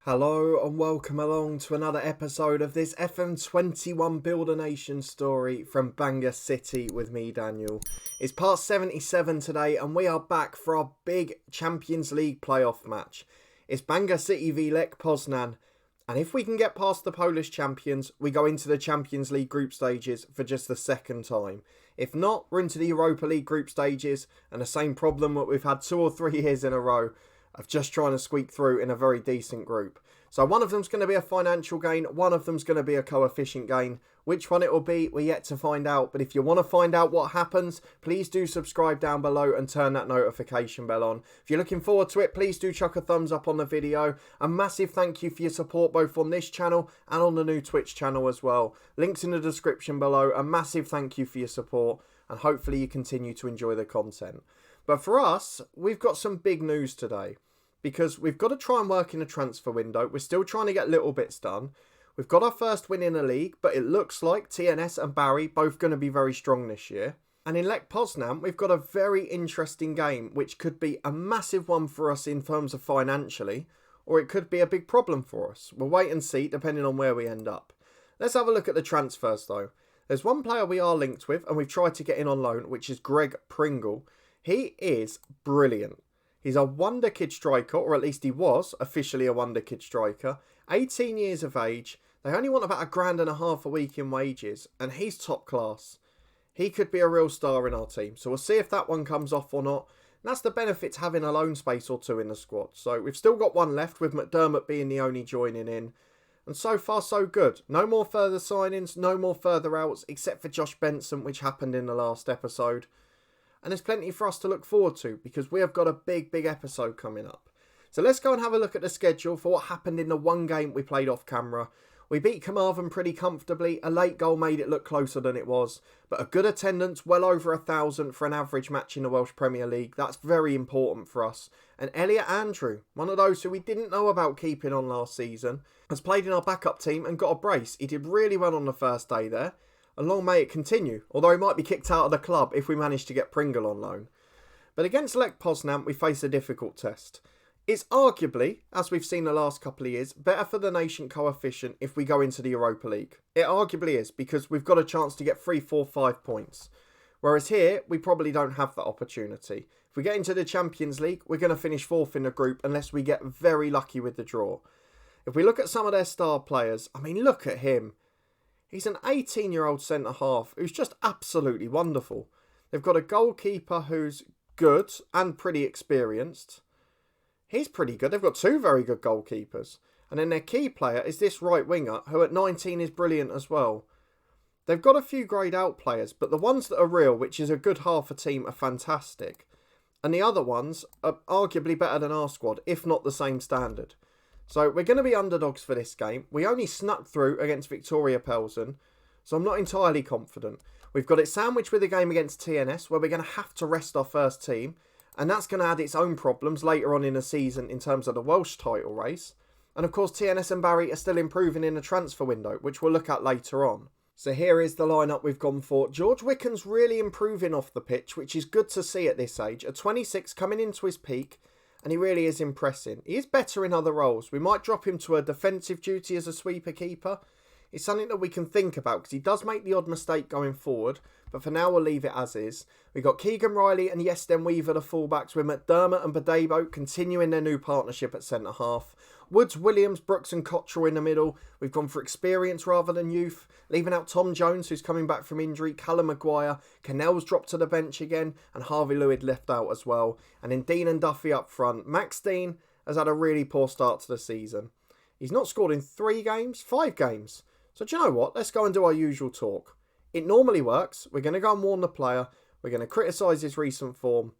Hello and welcome along to another episode of this FM21 Build a Nation story from Bangor City with me, Daniel. It's part 77 today and we are back for our big Champions League playoff match. It's Bangor City v Lech Poznan, and if we can get past the Polish champions, we go into the Champions League group stages for just the second time. If not, we're into the Europa League group stages, and the same problem that we've had 2 or 3 years in a row of just trying to squeak through in a very decent group. So one of them's going to be a financial gain, one of them's going to be a coefficient gain. Which one it will be, we're yet to find out. But if you want to find out what happens, please do subscribe down below and turn that notification bell on. If you're looking forward to it, please do chuck a thumbs up on the video. A massive thank you for your support both on this channel and on the new Twitch channel as well. Links in the description below. A massive thank you for your support, and hopefully you continue to enjoy the content. But for us, we've got some big news today, because we've got to try and work in a transfer window. We're still trying to get little bits done. We've got our first win in the league, but it looks like TNS and Barry both going to be very strong this year. And in Lech Poznan, we've got a very interesting game, which could be a massive one for us in terms of financially, or it could be a big problem for us. We'll wait and see, depending on where we end up. Let's have a look at the transfers, though. There's one player we are linked with, and we've tried to get in on loan, which is Greg Pringle. He is brilliant. He's a wonder kid striker, or at least he was officially a wonder kid striker. 18 years of age. They only want about £1.50 a week in wages, and he's top class. He could be a real star in our team, so we'll see if that one comes off or not. And that's the benefit to having a loan space or two in the squad. So we've still got one left, with McDermott being the only joining in. And so far so good. No more further signings, no more further outs, except for Josh Benson, which happened in the last episode. And there's plenty for us to look forward to, because we have got a big episode coming up. So let's go and have a look at the schedule for what happened in the one game we played off camera. We beat Carmarthen pretty comfortably. A late goal made it look closer than it was. But a good attendance, well over 1,000 for an average match in the Welsh Premier League. That's very important for us. And Elliot Andrew, one of those who we didn't know about keeping on last season, has played in our backup team and got a brace. He did really well on the first day there. And long may it continue, although he might be kicked out of the club if we manage to get Pringle on loan. But against Lech Poznan, we face a difficult test. It's arguably, as we've seen the last couple of years, better for the nation coefficient if we go into the Europa League. It arguably is, because we've got a chance to get 3, 4, 5 points. Whereas here, we probably don't have that opportunity. If we get into the Champions League, we're going to finish 4th in the group unless we get very lucky with the draw. If we look at some of their star players, I mean, look at him. He's an 18-year-old centre-half who's just absolutely wonderful. They've got a goalkeeper who's good and pretty experienced. He's pretty good. They've got 2 very good goalkeepers. And then their key player is this right winger, who at 19 is brilliant as well. They've got a few greyed out players, but the ones that are real, which is a good half a team, are fantastic. And the other ones are arguably better than our squad, if not the same standard. So we're going to be underdogs for this game. We only snuck through against Victoria Pelsen, so I'm not entirely confident. We've got it sandwiched with a game against TNS, where we're going to have to rest our first team. And that's going to add its own problems later on in the season in terms of the Welsh title race. And of course, TNS and Barry are still improving in the transfer window, which we'll look at later on. So here is the lineup we've gone for. George Wicken's really improving off the pitch, which is good to see at this age. At 26, coming into his peak, and he really is impressing. He is better in other roles. We might drop him to a defensive duty as a sweeper keeper. It's something that we can think about, because he does make the odd mistake going forward. But for now, we'll leave it as is. We've got Keegan Riley and Yesten Weaver, the fullbacks, with McDermott and Badebo continuing their new partnership at centre-half. Woods, Williams, Brooks and Cottrell in the middle. We've gone for experience rather than youth, leaving out Tom Jones, who's coming back from injury, Callum Maguire, Cannell's dropped to the bench again, and Harvey Lewis left out as well. And then Dean and Duffy up front. Max Dean has had a really poor start to the season. He's not scored in 5 games. So do you know what? Let's go and do our usual talk. It normally works. We're going to go and warn the player. We're going to criticise his recent form.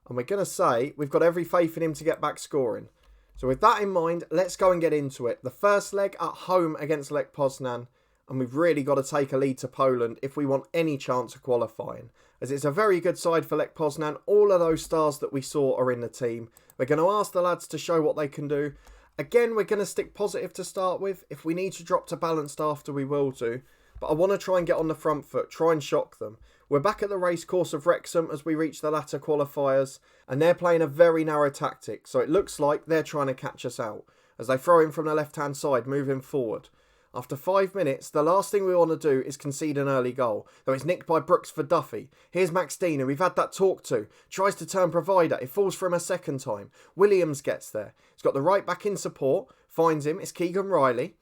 And we're going to say we've got every faith in him to get back scoring. So with that in mind, let's go and get into it. The first leg at home against Lech Poznan. And we've really got to take a lead to Poland if we want any chance of qualifying. As it's a very good side for Lech Poznan. All of those stars that we saw are in the team. We're going to ask the lads to show what they can do. Again, we're going to stick positive to start with. If we need to drop to balanced after, we will do. But I want to try and get on the front foot, try and shock them. We're back at the racecourse of Wrexham as we reach the latter qualifiers, and they're playing a very narrow tactic, so it looks like they're trying to catch us out. as they throw him from the left-hand side, moving forward. After 5 minutes, the last thing we want to do is concede an early goal, though it's nicked by Brooks for Duffy. Here's Max Dean, who we've had that talk to, tries to turn provider, it falls for him a second time. Williams gets there, he's got the right back in support, finds him, it's Keegan Riley.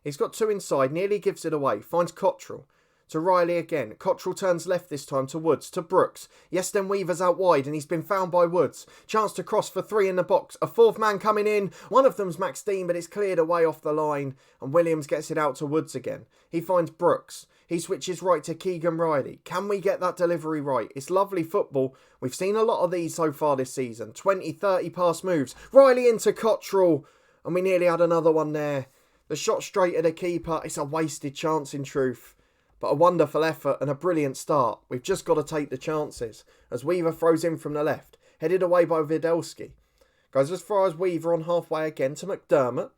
He's got two inside, nearly gives it away, finds Cottrell. To Riley again. Cottrell turns left this time to Woods, to Brooks. Yes, then Weaver's out wide and he's been found by Woods. Chance to cross for three in the box. A fourth man coming in. One of them's Max Dean, but it's cleared away off the line. And Williams gets it out to Woods again. He finds Brooks. He switches right to Keegan Riley. Can we get that delivery right? It's lovely football. We've seen a lot of these so far this season. 20, 30 pass moves. Riley into Cottrell. And we nearly had another one there. The shot straight at the keeper. It's a wasted chance in truth. But a wonderful effort and a brilliant start. We've just got to take the chances. As Weaver throws in from the left. Headed away by Widelski. Goes as far as Weaver on halfway again to McDermott.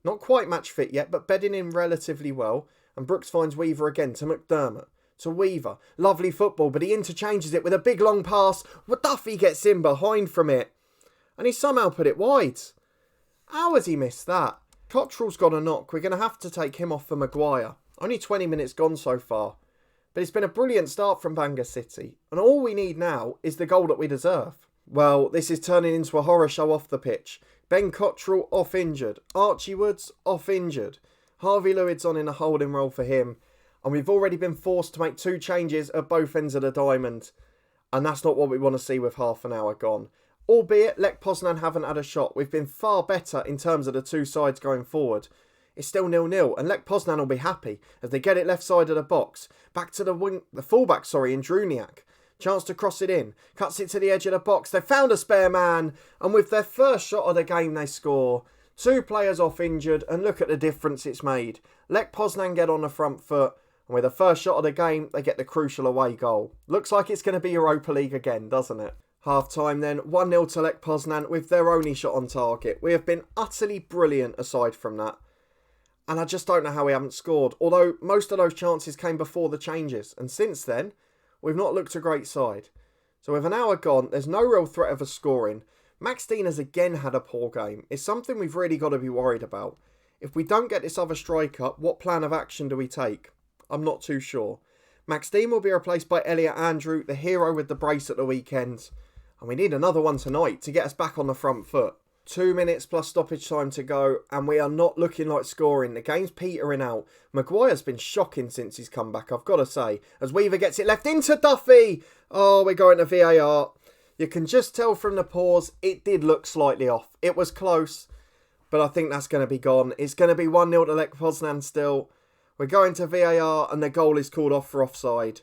Not quite match fit yet, but bedding in relatively well. And Brooks finds Weaver again to McDermott. To Weaver. Lovely football, but he interchanges it with a big long pass. Duffy gets in behind from it. And he somehow put it wide. How has he missed that? Cottrell's got a knock. We're going to have to take him off for Maguire. Only 20 minutes gone so far. But it's been a brilliant start from Bangor City. And all we need now is the goal that we deserve. Well, this is turning into a horror show off the pitch. Ben Cottrell off injured. Archie Woods off injured. Harvey Lewis on in a holding role for him. And we've already been forced to make two changes at both ends of the diamond. And that's not what we want to see with half an hour gone. Albeit, Lech Poznan haven't had a shot. We've been far better in terms of the two sides going forward. It's still 0-0 and Lech Poznan will be happy as they get it left side of the box. Back to the fullback, in Druniak. Chance to cross it in. Cuts it to the edge of the box. They found a spare man. And with their first shot of the game, they score. Two players off injured and look at the difference it's made. Lech Poznan get on the front foot. And with the first shot of the game, they get the crucial away goal. Looks like it's going to be Europa League again, doesn't it? Half time then, 1-0 to Lech Poznan with their only shot on target. We have been utterly brilliant aside from that. And I just don't know how we haven't scored. Although most of those chances came before the changes. And since then, we've not looked a great side. So with an hour gone, there's no real threat of us scoring. Max Dean has again had a poor game. It's something we've really got to be worried about. If we don't get this other striker, what plan of action do we take? I'm not too sure. Max Dean will be replaced by Elliot Andrew, the hero with the brace at the weekend. And we need another one tonight to get us back on the front foot. 2 minutes plus stoppage time to go, and we are not looking like scoring. The game's petering out. Maguire's been shocking since he's come back, I've got to say. As Weaver gets it left into Duffy. Oh, we're going to VAR. You can just tell from the pause, it did look slightly off. It was close, but I think that's going to be gone. It's going to be 1-0 to Lech Poznan still. We're going to VAR, and the goal is called off for offside.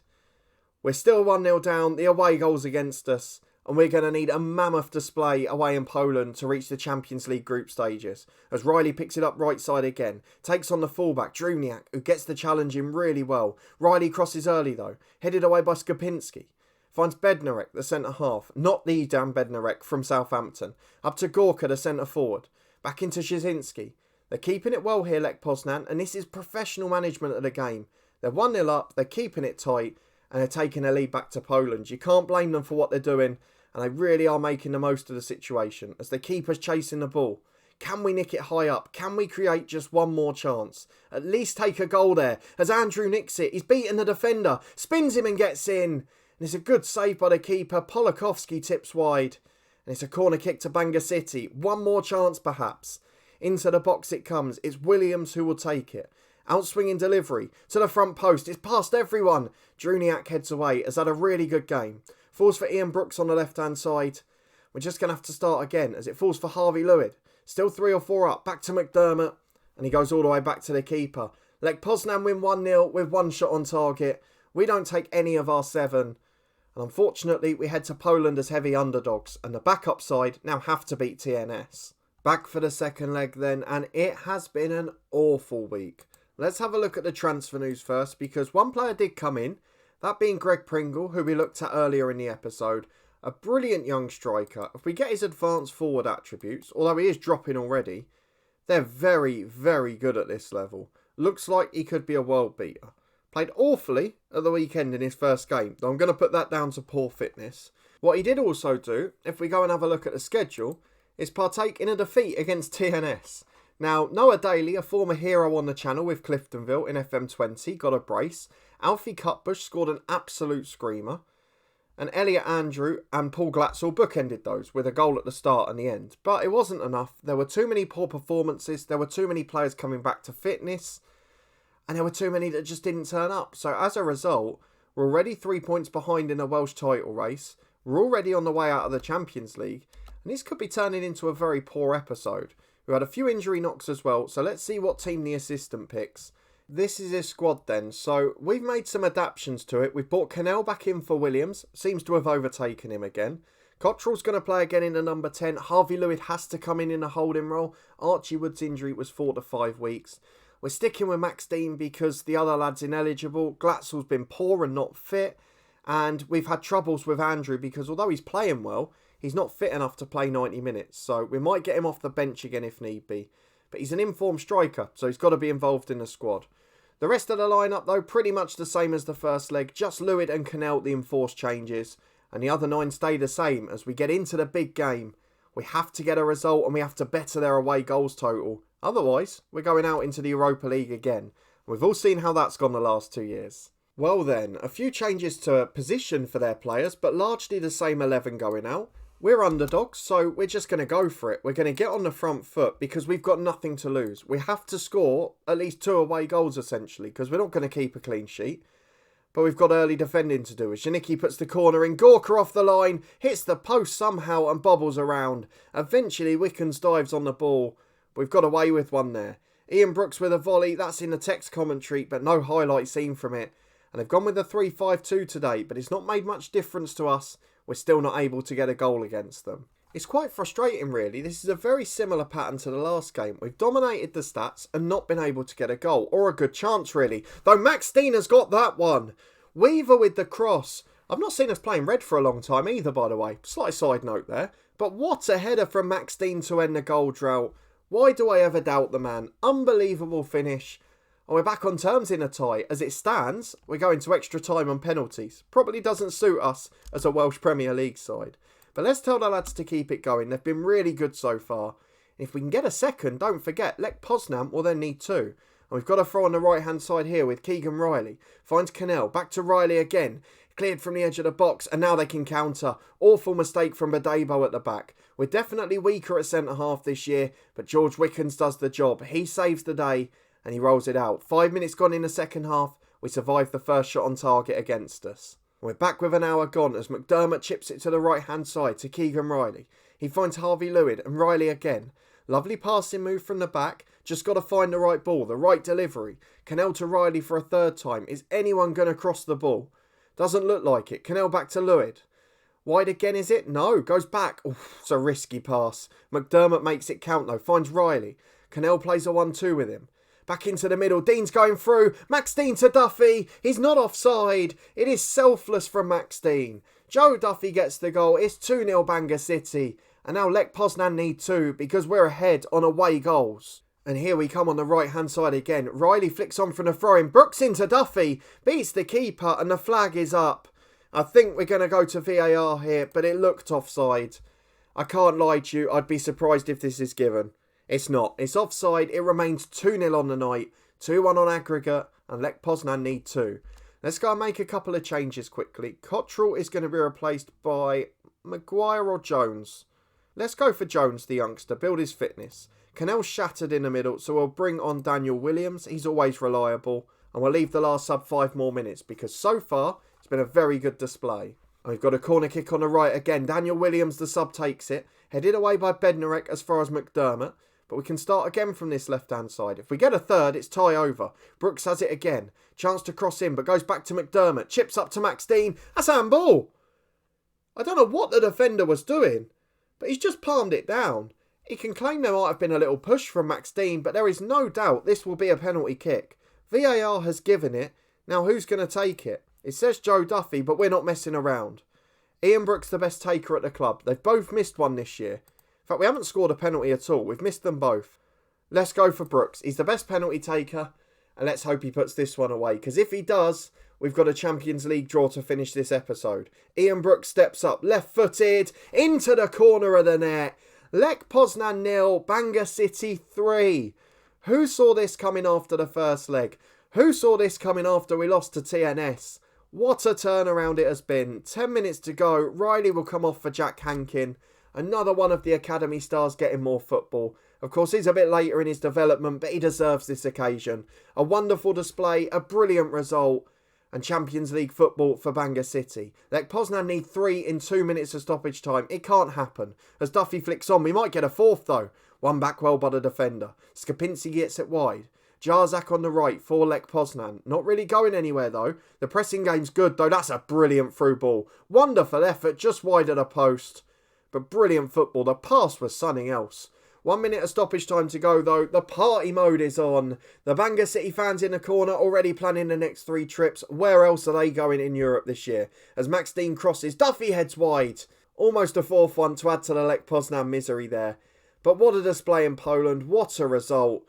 We're still 1-0 down. The away goal's against us. And we're going to need a mammoth display away in Poland to reach the Champions League group stages. As Riley picks it up right side again. Takes on the fullback, Druniak, who gets the challenge in really well. Riley crosses early though. Headed away by Skupinski. Finds Bednarek, the centre-half. Not the damn Bednarek from Southampton. Up to Gorka, the centre-forward. Back into Szynski. They're keeping it well here, Lech Poznan. And this is professional management of the game. They're 1-0 up. They're keeping it tight. And they're taking a lead back to Poland. You can't blame them for what they're doing. And they really are making the most of the situation as they keep us chasing the ball. Can we nick it high up? Can we create just one more chance? At least take a goal there. As Andrew nicks it, he's beaten the defender. Spins him and gets in. And it's a good save by the keeper. Polakovsky tips wide. And it's a corner kick to Bangor City. One more chance perhaps. Into the box it comes. It's Williams who will take it. Outswinging delivery. To the front post. It's past everyone. Druniak heads away. Has had a really good game. Falls for Ian Brooks on the left-hand side. We're just going to have to start again as it falls for Harvey Lewis. Still 3 or 4 up. Back to McDermott. And he goes all the way back to the keeper. Lech Poznan win 1-0 with one shot on target. We don't take any of our 7. And unfortunately, we head to Poland as heavy underdogs. And the backup side now have to beat TNS. Back for the second leg then. And it has been an awful week. Let's have a look at the transfer news first. Because one player did come in. That being Greg Pringle, who we looked at earlier in the episode. A brilliant young striker. If we get his advanced forward attributes, although he is dropping already, they're very, very good at this level. Looks like he could be a world beater. Played awfully at the weekend in his first game, though I'm going to put that down to poor fitness. What he did also do, if we go and have a look at the schedule, is partake in a defeat against TNS. Now, Noah Daly, a former hero on the channel with Cliftonville in FM20, got a brace. Alfie Cutbush scored an absolute screamer. And Elliot Andrew and Paul Glatzel bookended those with a goal at the start and the end. But it wasn't enough. There were too many poor performances. There were too many players coming back to fitness. And there were too many that just didn't turn up. So as a result, we're already 3 points behind in a Welsh title race. We're already on the way out of the Champions League. And this could be turning into a very poor episode. We had a few injury knocks as well. So let's see what team the assistant picks. This is his squad then. So we've made some adaptations to it. We've brought Cannell back in for Williams. Seems to have overtaken him again. Cottrell's going to play again in the number 10. Harvey Lewis has to come in a holding role. Archie Wood's injury was 4 to 5 weeks. We're sticking with Max Dean because the other lad's ineligible. Glatzel's been poor and not fit. And we've had troubles with Andrew because although he's playing well, he's not fit enough to play 90 minutes. So we might get him off the bench again if need be. But he's an informed striker, so he's got to be involved in the squad. The rest of the lineup, though, pretty much the same as the first leg. Just Lewis and Cannell, the enforced changes. And the other 9 stay the same. As we get into the big game, we have to get a result and we have to better their away goals total. Otherwise, we're going out into the Europa League again. We've all seen how that's gone the last 2 years. Well then, a few changes to position for their players, but largely the same 11 going out. We're underdogs, so we're just going to go for it. We're going to get on the front foot because we've got nothing to lose. We have to score at least 2 away goals, essentially, because we're not going to keep a clean sheet. But we've got early defending to do. As Janicki puts the corner in, Gorka off the line, hits the post somehow and bobbles around. Eventually, Wickens dives on the ball. We've got away with one there. Ian Brooks with a volley. That's in the text commentary, but no highlight seen from it. And they've gone with a 3-5-2 today, but it's not made much difference to us. We're still not able to get a goal against them. It's quite frustrating, really. This is a very similar pattern to the last game. We've dominated the stats and not been able to get a goal, or a good chance, really. Though Max Dean has got that one. Weaver with the cross. I've not seen us playing red for a long time either, by the way. Slight side note there. But what a header from Max Dean to end the goal drought. Why do I ever doubt the man? Unbelievable finish. And we're back on terms in a tie. As it stands, we're going to extra time on penalties. Probably doesn't suit us as a Welsh Premier League side. But let's tell the lads to keep it going. They've been really good so far. If we can get a second, don't forget, Lech Poznan will then need 2. And we've got a throw on the right-hand side here with Keegan Riley. Finds Cannell. Back to Riley again. Cleared from the edge of the box. And now they can counter. Awful mistake from Badebo at the back. We're definitely weaker at centre-half this year. But George Wickens does the job. He saves the day. And he rolls it out. 5 minutes gone in the second half. We survived the first shot on target against us. We're back with an hour gone as McDermott chips it to the right-hand side to Keegan Riley. He finds Harvey Lewis and Riley again. Lovely passing move from the back. Just got to find the right ball, the right delivery. Cannell to Riley for a third time. Is anyone going to cross the ball? Doesn't look like it. Cannell back to Lewis. Wide again, is it? No. Goes back. Oof, it's a risky pass. McDermott makes it count though. Finds Riley. Cannell plays a 1-2 with him. Back into the middle. Dean's going through. Max Dean to Duffy. He's not offside. It is selfless from Max Dean. Joe Duffy gets the goal. It's 2-0 Bangor City. And now Lech Poznan need 2 because we're ahead on away goals. And here we come on the right-hand side again. Riley flicks on from the throw-in. Brooks into Duffy. Beats the keeper and the flag is up. I think we're going to go to VAR here, but it looked offside. I can't lie to you. I'd be surprised if this is given. It's not. It's offside. It remains 2-0 on the night. 2-1 on aggregate. And Lech Poznan need 2. Let's go and make a couple of changes quickly. Cottrell is going to be replaced by Maguire or Jones. Let's go for Jones, the youngster. Build his fitness. Cannell's shattered in the middle, so we'll bring on Daniel Williams. He's always reliable. And we'll leave the last sub 5 more minutes because so far it's been a very good display. And we've got a corner kick on the right again. Daniel Williams, the sub, takes it. Headed away by Bednarek as far as McDermott. But we can start again from this left-hand side. If we get a third, it's tie over. Brooks has it again. Chance to cross in, but goes back to McDermott. Chips up to Max Dean. That's handball. I don't know what the defender was doing, but he's just palmed it down. He can claim there might have been a little push from Max Dean, but there is no doubt this will be a penalty kick. VAR has given it. Now who's going to take it? It says Joe Duffy, but we're not messing around. Ian Brooks the best taker at the club. They've both missed one this year. In fact, we haven't scored a penalty at all. We've missed them both. Let's go for Brooks. He's the best penalty taker. And let's hope he puts this one away. Because if he does, we've got a Champions League draw to finish this episode. Ian Brooks steps up. Left-footed. Into the corner of the net. Lech Poznan 0, Bangor City 3. Who saw this coming after the first leg? Who saw this coming after we lost to TNS? What a turnaround it has been. 10 minutes to go. Riley will come off for Jack Hankin. Another one of the academy stars getting more football. Of course, he's a bit later in his development, but he deserves this occasion. A wonderful display, a brilliant result, and Champions League football for Bangor City. Lech Poznan need 3 in 2 minutes of stoppage time. It can't happen. As Duffy flicks on, we might get a fourth though. One back well by the defender. Skapinski gets it wide. Jarzak on the right for Lech Poznan. Not really going anywhere though. The pressing game's good though. That's a brilliant through ball. Wonderful effort just wide of the post. But brilliant football. The pass was something else. 1 minute of stoppage time to go though. The party mode is on. The Bangor City fans in the corner already planning the next 3 trips. Where else are they going in Europe this year? As Max Dean crosses, Duffy heads wide. Almost a fourth one to add to the Lech Poznan misery there. But what a display in Poland. What a result.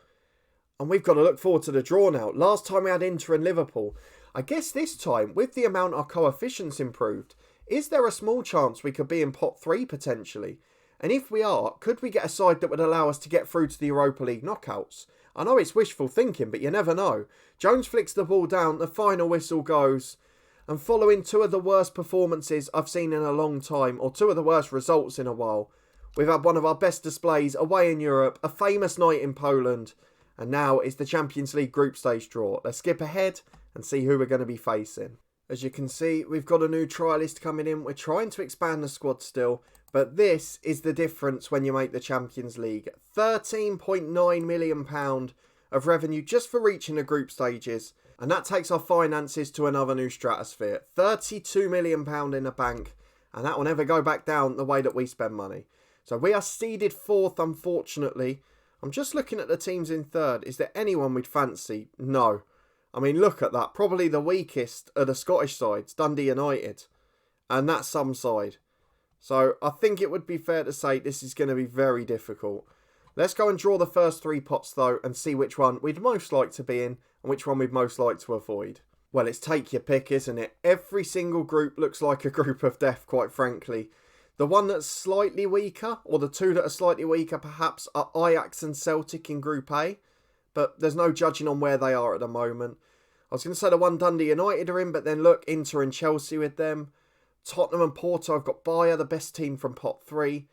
And we've got to look forward to the draw now. Last time we had Inter and Liverpool. I guess this time, with the amount our coefficients improved, is there a small chance we could be in pot 3 potentially? And if we are, could we get a side that would allow us to get through to the Europa League knockouts? I know it's wishful thinking, but you never know. Jones flicks the ball down, the final whistle goes. And following 2 of the worst performances I've seen in a long time, or 2 of the worst results in a while, we've had one of our best displays away in Europe, a famous night in Poland, and now it's the Champions League group stage draw. Let's skip ahead and see who we're going to be facing. As you can see, we've got a new trialist coming in. We're trying to expand the squad still, but this is the difference when you make the Champions League. £13.9 million of revenue just for reaching the group stages, and that takes our finances to another new stratosphere. £32 million in the bank, and that will never go back down the way that we spend money. So we are seeded 4th, unfortunately. I'm just looking at the teams in 3rd. Is there anyone we'd fancy? No. I mean, look at that. Probably the weakest are the Scottish sides, Dundee United. And that's some side. So I think it would be fair to say this is going to be very difficult. Let's go and draw the first 3 pots though and see which one we'd most like to be in and which one we'd most like to avoid. Well, it's take your pick, isn't it? Every single group looks like a group of death, quite frankly. The one that's slightly weaker, or the 2 that are slightly weaker perhaps, are Ajax and Celtic in Group A. But there's no judging on where they are at the moment. I was going to say the one Dundee United are in, but then look, Inter and Chelsea with them. Tottenham and Porto have got Bayer, the best team from pot 3.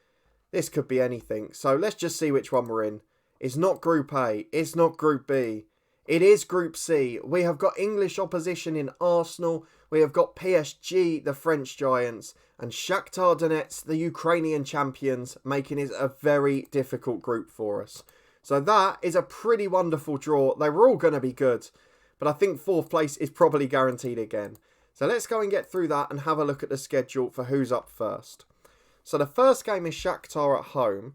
This could be anything. So let's just see which one we're in. It's not Group A. It's not Group B. It is Group C. We have got English opposition in Arsenal. We have got PSG, the French giants, and Shakhtar Donetsk, the Ukrainian champions, making it a very difficult group for us. So that is a pretty wonderful draw. They were all going to be good, but I think 4th place is probably guaranteed again. So let's go and get through that and have a look at the schedule for who's up first. So the first game is Shakhtar at home.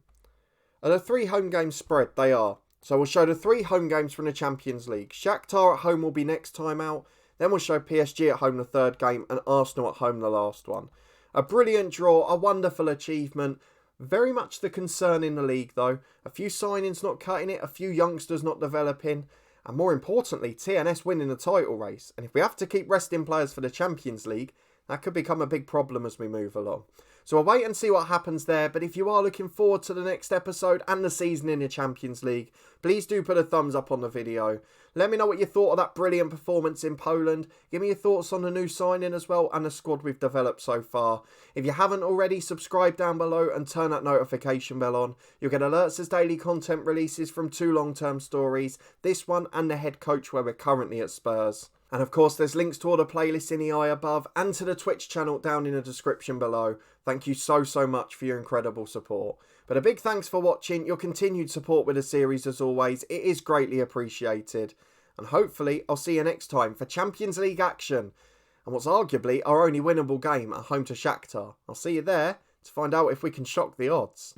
Are the 3 home games spread? They are. So we'll show the 3 home games from the Champions League. Shakhtar at home will be next time out. Then we'll show PSG at home the 3rd game and Arsenal at home the last one. A brilliant draw, a wonderful achievement. Very much the concern in the league though. A few signings not cutting it, a few youngsters not developing. And more importantly, TNS winning the title race. And if we have to keep resting players for the Champions League, that could become a big problem as we move along. So we'll wait and see what happens there. But if you are looking forward to the next episode and the season in the Champions League, please do put a thumbs up on the video. Let me know what you thought of that brilliant performance in Poland. Give me your thoughts on the new signing as well and the squad we've developed so far. If you haven't already, subscribe down below and turn that notification bell on. You'll get alerts as daily content releases from 2 long-term stories, this one and the head coach where we're currently at Spurs. And of course, there's links to all the playlists in the eye above and to the Twitch channel down in the description below. Thank you so much for your incredible support. But a big thanks for watching, your continued support with the series as always. It is greatly appreciated. And hopefully, I'll see you next time for Champions League action. And what's arguably our only winnable game at home to Shakhtar. I'll see you there to find out if we can shock the odds.